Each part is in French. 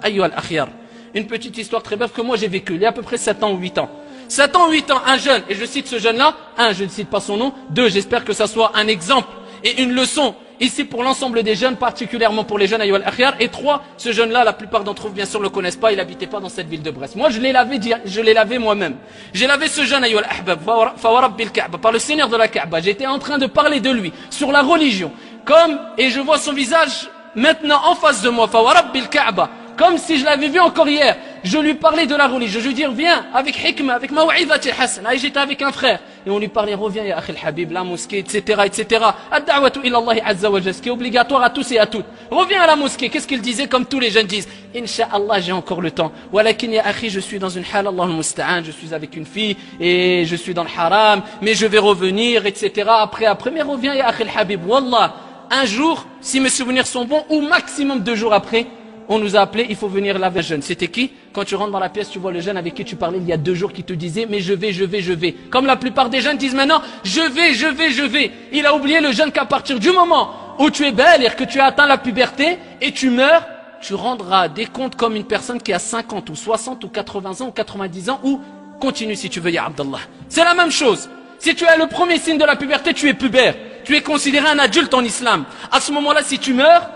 Ayyuha al-akhyar, une petite histoire très brève que moi j'ai vécue il y a à peu près 7 ans ou 8 ans. 7 ans, 8 ans, un jeune, et je cite ce jeune-là, un, je ne cite pas son nom, deux, j'espère que ça soit un exemple et une leçon ici pour l'ensemble des jeunes, particulièrement pour les jeunes ayyuha al-akhyar, et trois, ce jeune-là, la plupart d'entre vous bien sûr le connaissent pas, il habitait pas dans cette ville de Brest. Moi je l'ai lavé moi-même. J'ai lavé ce jeune ayyuha al-ahbab, fawarabbil Ka'ba, par le Seigneur de la Ka'ba. J'étais en train de parler de lui, sur la religion, et je vois son visage maintenant en face de moi, fawarabbil Ka'ba, comme si je l'avais vu encore hier. Je lui parlais de la religion. Je lui dis, viens, avec hikmah, avec maw'idhati hasana. Et j'étais avec un frère. Et on lui parlait, reviens, ya akhi al-habib, la mosquée, etc., etc. Ad-da'watu ila Allah azza wa jalla, ce qui est obligatoire à tous et à toutes. Reviens à la mosquée. Qu'est-ce qu'il disait, comme tous les jeunes disent? Inch'Allah, j'ai encore le temps. Walakin ya akhi, je suis dans une hal, Allah al-musta'an, je suis avec une fille, et je suis dans le haram, mais je vais revenir, etc. Après, mais reviens, ya akhi al-habib. Wallah, un jour, si mes souvenirs sont bons, ou maximum 2 jours après, on nous a appelé, il faut venir laver le jeune. C'était qui? Quand tu rentres dans la pièce, tu vois le jeune avec qui tu parlais il y a 2 jours qui te disait, mais je vais. Comme la plupart des jeunes disent maintenant, je vais. Il a oublié le jeune qu'à partir du moment où tu es belle, que tu as atteint la puberté et tu meurs, tu rendras des comptes comme une personne qui a 50 ou 60 ou 80 ans ou 90 ans ou continue si tu veux, ya Abdallah. C'est la même chose. Si tu as le premier signe de la puberté, tu es pubère. Tu es considéré un adulte en islam. À ce moment-là, si tu meurs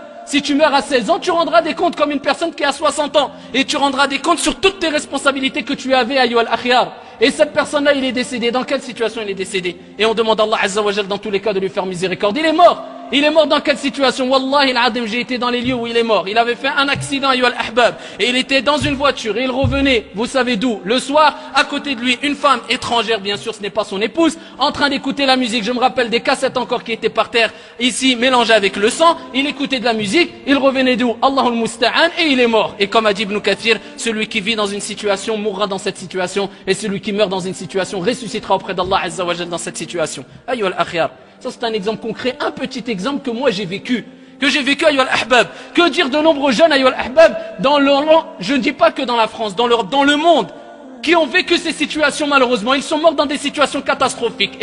à 16 ans, tu rendras des comptes comme une personne qui a 60 ans. Et tu rendras des comptes sur toutes tes responsabilités que tu avais, ayyuha al-akhyar. Et cette personne-là, il est décédé. Dans quelle situation il est décédé? Et on demande à Allah Azza wa Jal dans tous les cas de lui faire miséricorde. Il est mort. Il est mort dans quelle situation? Wallahi al-adim, j'ai été dans les lieux où il est mort. Il avait fait un accident, ayyuha al-ahbab. Et il était dans une voiture. Et il revenait, vous savez d'où? Le soir, à côté de lui, une femme étrangère, bien sûr, ce n'est pas son épouse, en train d'écouter la musique. Je me rappelle des cassettes encore qui étaient par terre, ici, mélangées avec le sang. Il écoutait de la musique. Il revenait d'où? Allahul Musta'an. Et il est mort. Et comme a dit Ibn Kathir, celui qui vit dans une situation mourra dans cette situation. Et celui qui meurt dans une situation ressuscitera auprès d'Allah Azza wa Jal dans cette situation. Ayyuha al-akhyar. Ça c'est un exemple concret, un petit exemple que moi j'ai vécu. Ayyuha al-ahbab. Que dire de nombreux jeunes ayyuha al-ahbab je ne dis pas que dans la France, dans l'Europe, dans le monde, qui ont vécu ces situations malheureusement. Ils sont morts dans des situations catastrophiques.